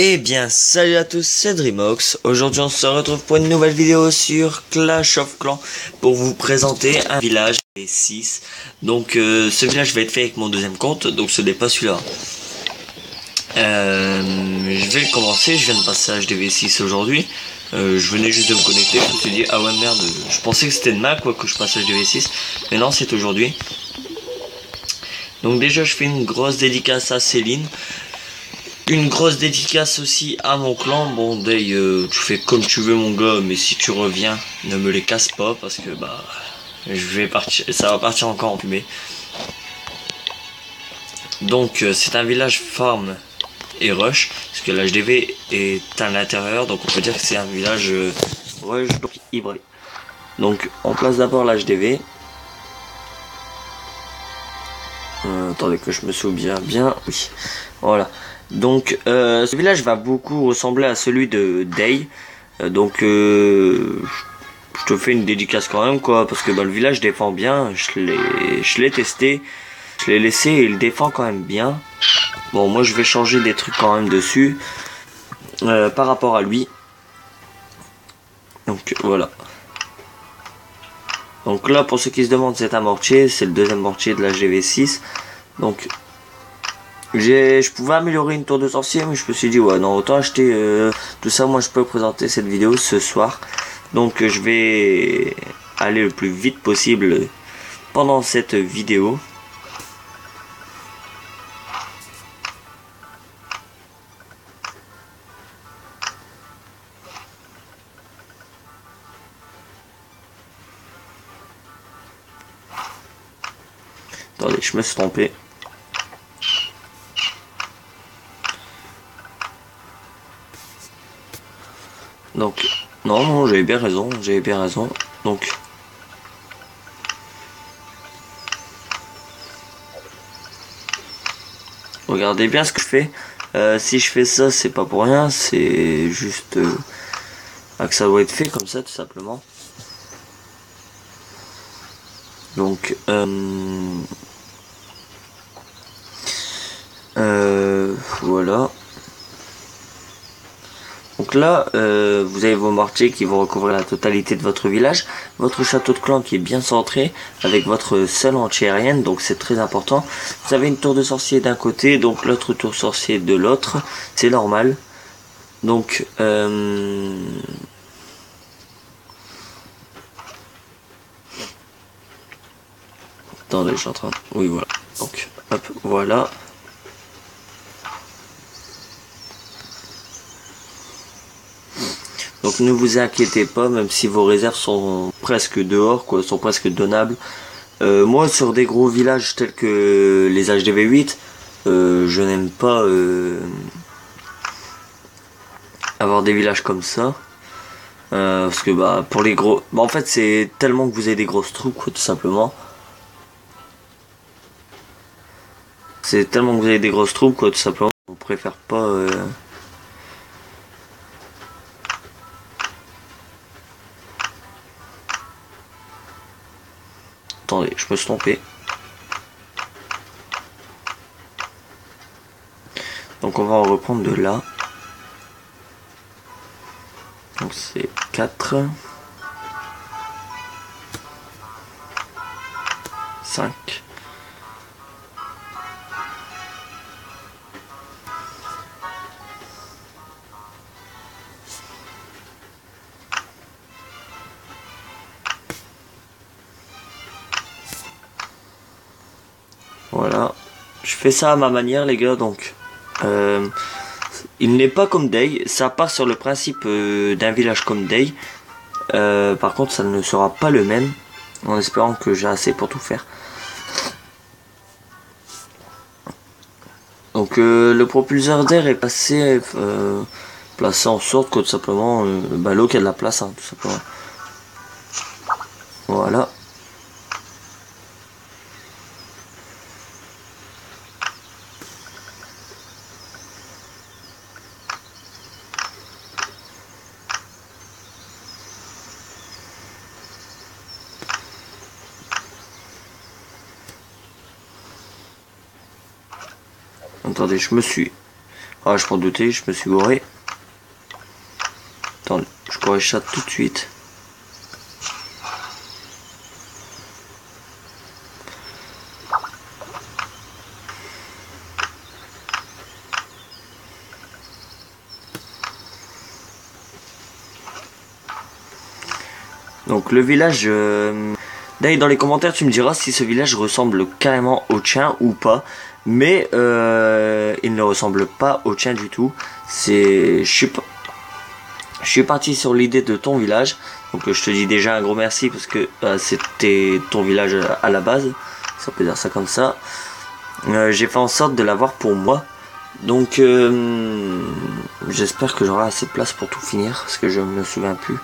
Eh bien, salut à tous, c'est Dreamox. Aujourd'hui, on se retrouve pour une nouvelle vidéo sur Clash of Clans pour vous présenter un village V6. Donc, ce village va être fait avec mon deuxième compte, donc ce n'est pas celui-là. Je vais le commencer, je viens de passer à HDV6 aujourd'hui. Je venais juste de me connecter, je me suis dit, ah ouais merde, je pensais que c'était demain quoi que je passe à HDV6, mais non, c'est aujourd'hui. Donc déjà, je fais une grosse dédicace à Céline. Une grosse dédicace aussi à mon clan. Bon, Day, tu fais comme tu veux mon gars, mais si tu reviens, ne me les casse pas parce que bah je vais partir, ça va partir encore en fumée. Donc c'est un village farm et rush parce que l'HDV est à l'intérieur, donc on peut dire que c'est un village rush donc hybride. Donc on place d'abord l'HDV. Attendez que je me souviens bien. Oui, voilà. Donc ce village va beaucoup ressembler à celui de Day. Donc je te fais une dédicace quand même quoi, parce que bah, le village défend bien. Je l'ai testé, je l'ai laissé et il défend quand même bien. Bon, moi je vais changer des trucs quand même dessus par rapport à lui. Donc voilà. Donc là, pour ceux qui se demandent, c'est un mortier, c'est le deuxième mortier de la GV6. Donc je pouvais améliorer une tour de sorcier, mais je me suis dit ouais non, autant acheter tout ça. Moi je peux présenter cette vidéo ce soir, donc je vais aller le plus vite possible pendant cette vidéo. Attendez, je me suis trompé. Donc non, j'avais bien raison, donc regardez bien ce que je fais. Si je fais ça, c'est pas pour rien, c'est juste que ça doit être fait comme ça tout simplement. Donc voilà. Donc là, vous avez vos mortiers qui vont recouvrir la totalité de votre village, votre château de clan qui est bien centré, avec votre seule anti-aérienne, donc c'est très important. Vous avez une tour de sorcier d'un côté, donc l'autre tour sorcier de l'autre, c'est normal. Donc, attendez, je suis en train... Oui, voilà. Donc, hop, voilà. Donc ne vous inquiétez pas, même si vos réserves sont presque dehors, quoi, sont presque donnables. Moi, sur des gros villages tels que les HDV8, je n'aime pas avoir des villages comme ça. Parce que bah pour les gros... Bah, en fait c'est tellement que vous avez des grosses troupes, quoi, tout simplement. C'est tellement que vous avez des grosses troupes, quoi, tout simplement. On préfère pas... Attendez, je me suis trompé. Donc on va en reprendre de là. Donc c'est 4. 5. Voilà. Je fais ça à ma manière les gars, donc... il n'est pas comme Day, ça part sur le principe d'un village comme Day. Par contre ça ne sera pas le même, en espérant que j'ai assez pour tout faire. Donc le propulseur d'air est passé placé en sorte que tout simplement l'eau qui a de la place, hein, tout simplement. Voilà. Attendez, je me suis Ah, je m'en doutais, je me suis gouré. Attends, je corrige ça tout de suite. Donc le village... D'ailleurs dans les commentaires tu me diras si ce village ressemble carrément au tien ou pas. Mais il ne ressemble pas au tien du tout. Je suis parti sur l'idée de ton village. Donc je te dis déjà un gros merci parce que c'était ton village à la base. Si on peut dire ça comme ça. J'ai fait en sorte de l'avoir pour moi. Donc j'espère que j'aurai assez de place pour tout finir. Parce que je me souviens plus.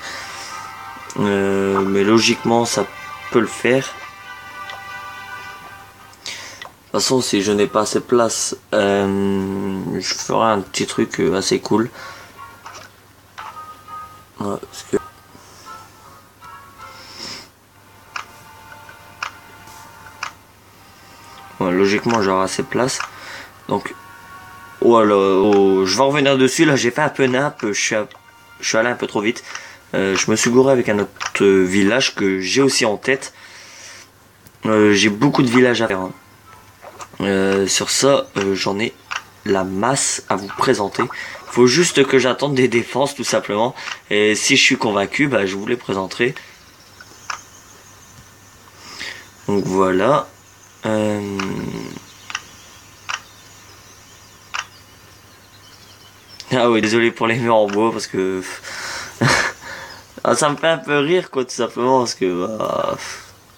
Mais logiquement ça peut le faire. De toute façon si je n'ai pas assez de place, je ferai un petit truc assez cool. Ouais, parce que... ouais, logiquement j'aurai assez de place. Donc voilà, je vais revenir dessus. Là j'ai fait un peu nappe, je suis allé un peu trop vite. Je me suis gouré avec un autre village que j'ai aussi en tête. J'ai beaucoup de villages à faire. Hein. Sur ça, j'en ai la masse à vous présenter. Faut juste que j'attende des défenses tout simplement. Et si je suis convaincu, bah, je vous les présenterai. Donc voilà. Ah oui, désolé pour les murs en bois parce que... Ah, ça me fait un peu rire quoi tout simplement parce que bah,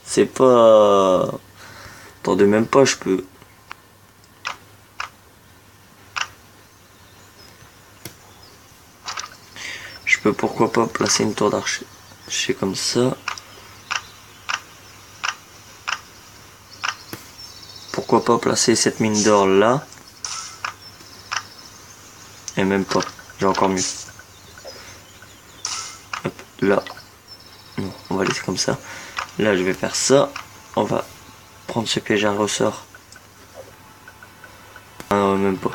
c'est pas... Attendez même pas, je peux... Je peux pourquoi pas placer une tour d'archer comme ça. Pourquoi pas placer cette mine d'or là. Et même pas, j'ai encore mieux. Hop, là. Non, on va laisser comme ça. Là je vais faire ça. On va prendre ce piège à ressort. Ah non, même pas.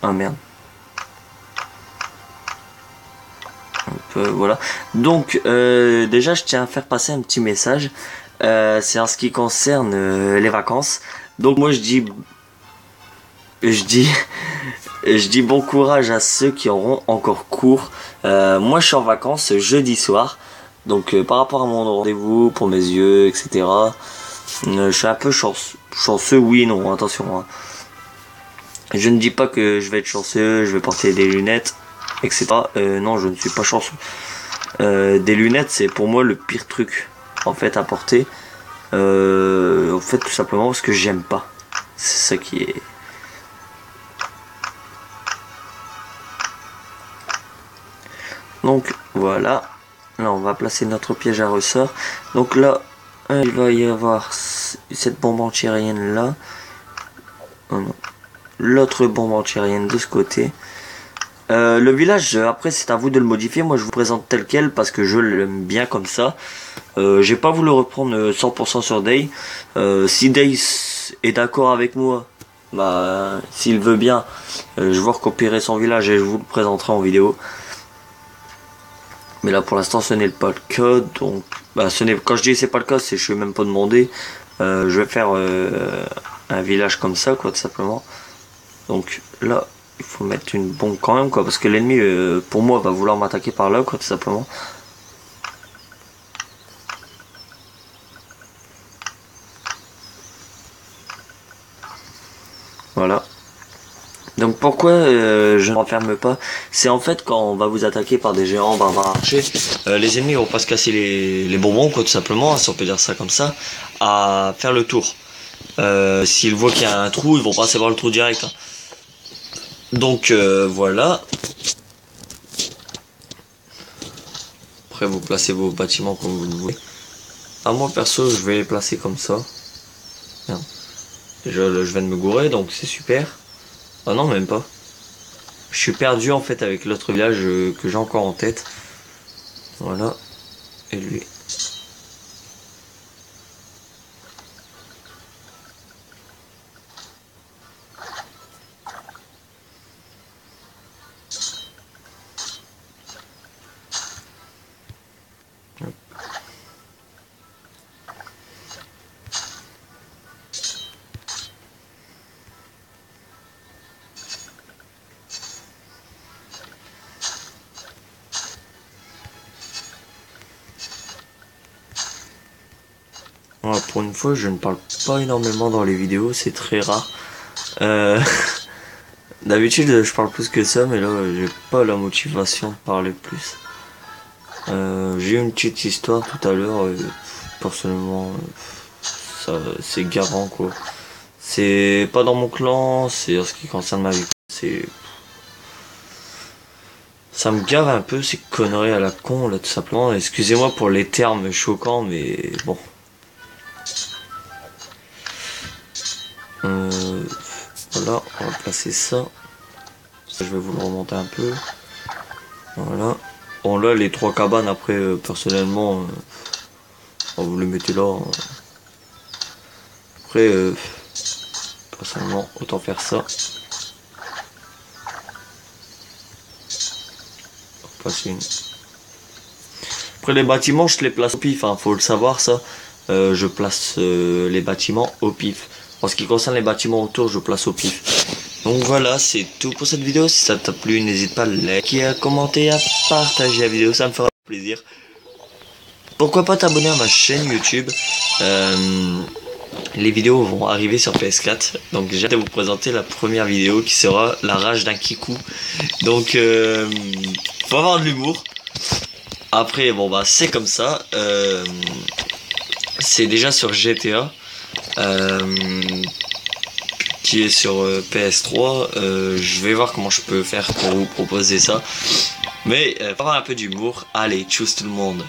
Ah merde. Voilà. Donc déjà je tiens à faire passer un petit message. C'est en ce qui concerne les vacances. Donc moi je dis je dis bon courage à ceux qui auront encore cours. Moi je suis en vacances jeudi soir. Donc par rapport à mon rendez-vous pour mes yeux, etc. Je suis un peu chanceux, oui, non, attention. Hein. Je ne dis pas que je vais être chanceux, je vais porter des lunettes, etc. Non, je ne suis pas chanceux. Des lunettes, c'est pour moi le pire truc en fait à porter. En fait, tout simplement parce que j'aime pas. C'est ça qui est... Donc voilà, là on va placer notre piège à ressort. Donc là, il va y avoir cette bombe antiaérienne là. Oh non. L'autre bombe antiaérienne de ce côté. Le village, après c'est à vous de le modifier. Moi je vous présente tel quel parce que je l'aime bien comme ça. J'ai pas voulu reprendre 100% sur Day. Si Day est d'accord avec moi, bah s'il veut bien, je vais recopier son village et je vous le présenterai en vidéo. Mais là pour l'instant ce n'est pas le cas. Donc bah, quand je dis c'est pas le cas, c'est que je vais même pas demander. Je vais faire un village comme ça quoi tout simplement. Donc là il faut mettre une bombe quand même quoi, parce que l'ennemi pour moi va vouloir m'attaquer par là quoi tout simplement. Voilà. Donc pourquoi je ne m'enferme pas? C'est en fait quand on va vous attaquer par des géants barbares archers, les ennemis vont pas se casser les bonbons quoi tout simplement, si on peut dire ça comme ça, à faire le tour. S'ils voient qu'il y a un trou, ils vont passer par le trou direct. Hein. Donc voilà. Après vous placez vos bâtiments comme vous le voulez. À moi perso je vais les placer comme ça. Merde. Déjà là, je viens de me gourer donc c'est super. Ah non même pas. Je suis perdu en fait avec l'autre village que j'ai encore en tête. Voilà. Et lui. Voilà, pour une fois, je ne parle pas énormément dans les vidéos, c'est très rare. Euh, D'habitude, je parle plus que ça, mais là, j'ai pas la motivation de parler plus. J'ai eu une petite histoire tout à l'heure, personnellement, ça, c'est garant quoi. C'est pas dans mon clan, c'est en ce qui concerne ma vie. C'est, ça me gave un peu ces conneries à la con là, tout simplement. Excusez-moi pour les termes choquants, mais bon. Voilà, on va placer ça. Ça, je vais vous le remonter un peu. Voilà. Bon là, les trois cabanes après, personnellement, vous les mettez là. Après, personnellement, autant faire ça. Passer une. Après les bâtiments, je les place au pif, hein, faut le savoir ça. Je place les bâtiments au pif. En ce qui concerne les bâtiments autour, je place au pif. Donc voilà, c'est tout pour cette vidéo. Si ça t'a plu, n'hésite pas à liker, à commenter, à partager la vidéo, ça me fera plaisir. Pourquoi pas t'abonner à ma chaîne YouTube. Les vidéos vont arriver sur PS4. Donc j'ai hâte de vous présenter la première vidéo qui sera la rage d'un Kikou. Donc faut avoir de l'humour. Après bon bah c'est comme ça. C'est déjà sur GTA. Qui est sur PS3. Je vais voir comment je peux faire pour vous proposer ça. Mais faut avoir un peu d'humour. Allez, tchuss tout le monde.